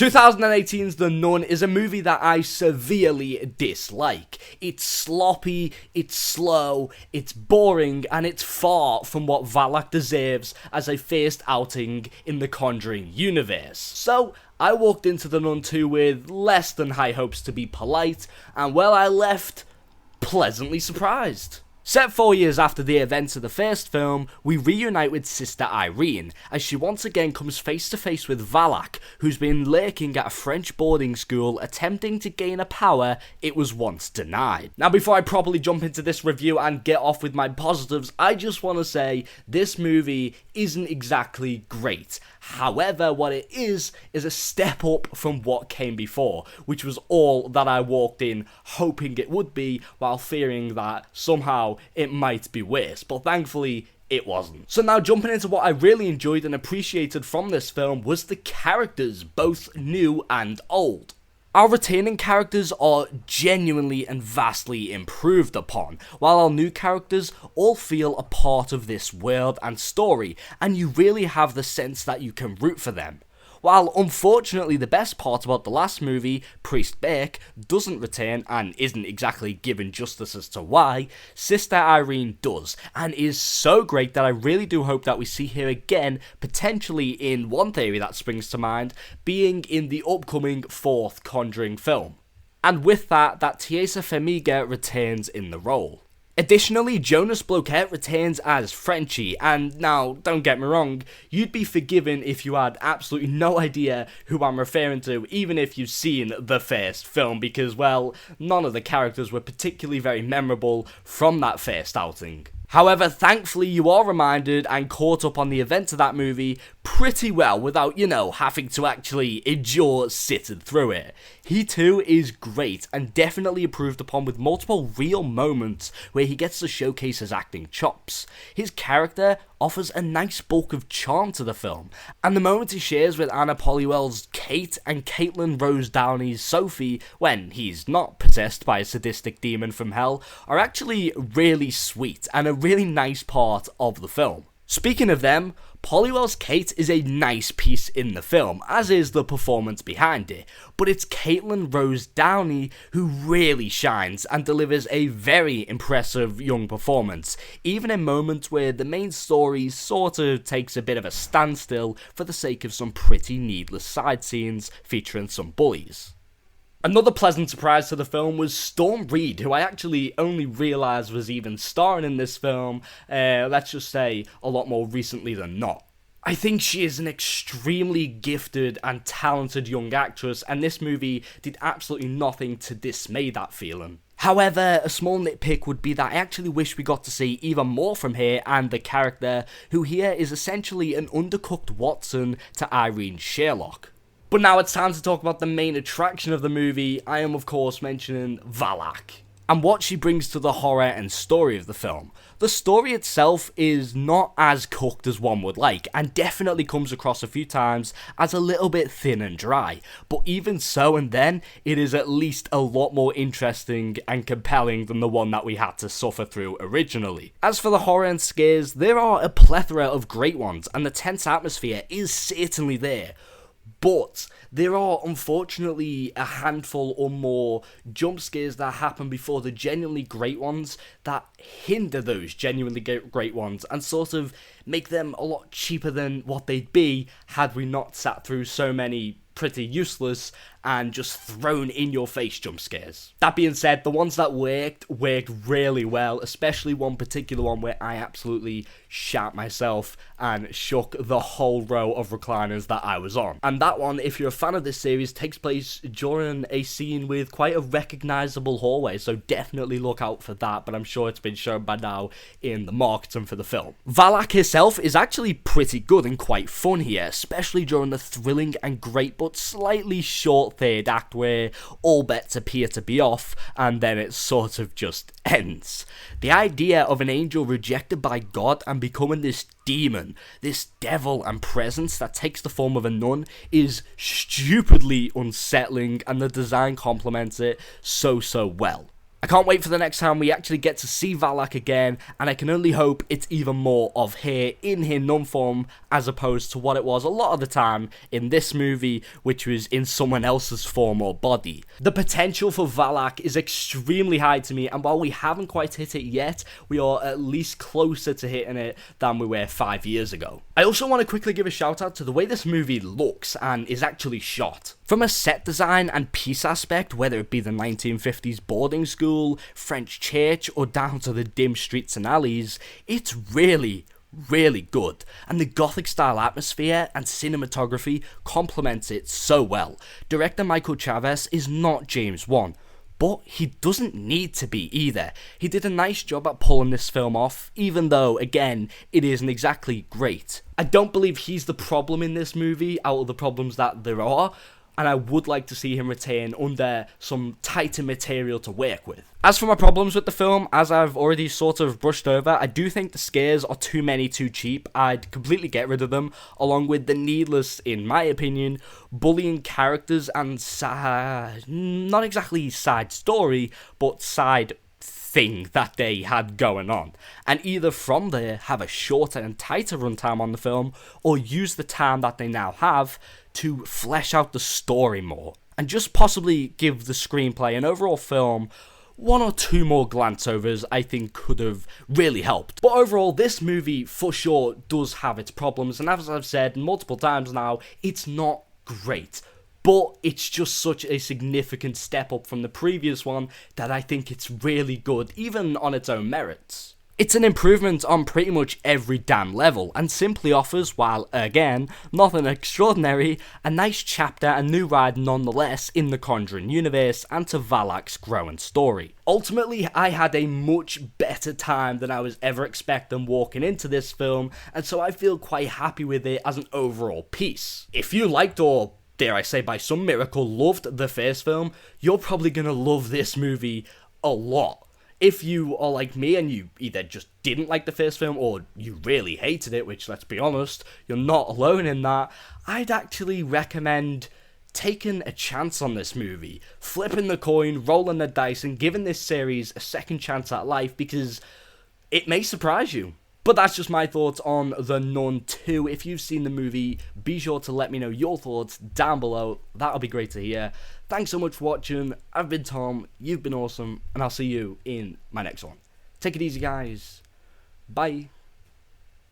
2018's The Nun is a movie that I severely dislike. It's sloppy, it's slow, it's boring, and it's far from what Valak deserves as a first outing in the Conjuring Universe. So, I walked into The Nun II with less than high hopes, to be polite, and well, I left pleasantly surprised. Set 4 years after the events of the first film, we reunite with Sister Irene, as she once again comes face to face with Valak, who's been lurking at a French boarding school attempting to gain a power it was once denied. Now, before I properly jump into this review and get off with my positives, I just want to say this movie isn't exactly great. However, what it is a step up from what came before, which was all that I walked in hoping it would be, while fearing that somehow it might be worse, but thankfully it wasn't. So now jumping into what I really enjoyed and appreciated from this film was the characters, both new and old. Our returning characters are genuinely and vastly improved upon, while our new characters all feel a part of this world and story, and you really have the sense that you can root for them. While unfortunately the best part about the last movie, Priest Burke, doesn't return and isn't exactly given justice as to why, Sister Irene does, and is so great that I really do hope that we see her again, potentially in one theory that springs to mind, being in the upcoming 4th Conjuring film. And with that Taissa Farmiga returns in the role. Additionally, Jonas Bloquet returns as Frenchie, and now, don't get me wrong, you'd be forgiven if you had absolutely no idea who I'm referring to, even if you've seen the first film, because, well, none of the characters were particularly very memorable from that first outing. However, thankfully you are reminded and caught up on the events of that movie pretty well without, having to actually endure sitting through it. He too is great and definitely improved upon with multiple real moments where he gets to showcase his acting chops. His character offers a nice bulk of charm to the film, and the moments he shares with Anna Popplewell's Kate and Caitlin Rose Downey's Sophie, when he's not possessed by a sadistic demon from hell, are actually really sweet and a really nice part of the film. Speaking of them, Popplewell's Kate is a nice piece in the film, as is the performance behind it, but it's Caitlin Rose Downey who really shines and delivers a very impressive young performance, even in moments where the main story sort of takes a bit of a standstill for the sake of some pretty needless side scenes featuring some bullies. Another pleasant surprise to the film was Storm Reid, who I actually only realised was even starring in this film, let's just say, a lot more recently than not. I think she is an extremely gifted and talented young actress, and this movie did absolutely nothing to dismay that feeling. However, a small nitpick would be that I actually wish we got to see even more from her and the character, who here is essentially an undercooked Watson to Irene's Sherlock. But now it's time to talk about the main attraction of the movie. I am of course mentioning Valak, and what she brings to the horror and story of the film. The story itself is not as cooked as one would like, and definitely comes across a few times as a little bit thin and dry, but even so and then, it is at least a lot more interesting and compelling than the one that we had to suffer through originally. As for the horror and scares, there are a plethora of great ones, and the tense atmosphere is certainly there. But there are unfortunately a handful or more jump scares that happen before the genuinely great ones that hinder those genuinely great ones and sort of make them a lot cheaper than what they'd be had we not sat through so many pretty useless and just thrown in your face jump scares. That being said, the ones that worked really well, especially one particular one where I absolutely shat myself and shook the whole row of recliners that I was on. And that one, if you're a fan of this series, takes place during a scene with quite a recognisable hallway, so definitely look out for that, but I'm sure it's been shown by now in the marketing for the film. Valak herself is actually pretty good and quite fun here, especially during the thrilling and great but slightly short third act where all bets appear to be off and then it sort of just ends. The idea of an angel rejected by God and becoming this demon, this devil and presence that takes the form of a nun is stupidly unsettling, and the design complements it so well. I can't wait for the next time we actually get to see Valak again, and I can only hope it's even more of her in her Nun form as opposed to what it was a lot of the time in this movie, which was in someone else's form or body. The potential for Valak is extremely high to me, and while we haven't quite hit it yet, we are at least closer to hitting it than we were 5 years ago. I also want to quickly give a shout out to the way this movie looks and is actually shot. From a set design and piece aspect, whether it be the 1950s boarding school, French church, or down to the dim streets and alleys, it's really good, and the gothic style atmosphere and cinematography complements it so well. Director Michael Chaves is not James Wan, but he doesn't need to be either. He did a nice job at pulling this film off, even though, again, it isn't exactly great. I don't believe he's the problem in this movie out of the problems that there are, and I would like to see him retain under some tighter material to work with. As for my problems with the film, as I've already sort of brushed over, I do think the scares are too many too cheap. I'd completely get rid of them, along with the needless, in my opinion, bullying characters and not exactly side story, but side thing that they had going on, and either from there have a shorter and tighter runtime on the film, or use the time that they now have to flesh out the story more, and just possibly give the screenplay and overall film one or two more glance overs I think could have really helped. But overall, this movie for sure does have its problems, and as I've said multiple times now, it's not great. But it's just such a significant step up from the previous one that I think it's really good, even on its own merits. It's an improvement on pretty much every damn level, and simply offers, while again, nothing extraordinary, a nice chapter and new ride nonetheless in the Conjuring Universe and to Valak's growing story. Ultimately, I had a much better time than I was ever expecting walking into this film, and so I feel quite happy with it as an overall piece. If you liked or dare I say by some miracle loved the first film, you're probably gonna love this movie a lot. If you are like me and you either just didn't like the first film or you really hated it, which let's be honest, you're not alone in that, I'd actually recommend taking a chance on this movie, flipping the coin, rolling the dice, and giving this series a second chance at life, because it may surprise you. But that's just my thoughts on The Nun II. If you've seen the movie, be sure to let me know your thoughts down below. That'll be great to hear. Thanks so much for watching. I've been Tom, you've been awesome, and I'll see you in my next one. Take it easy, guys. Bye.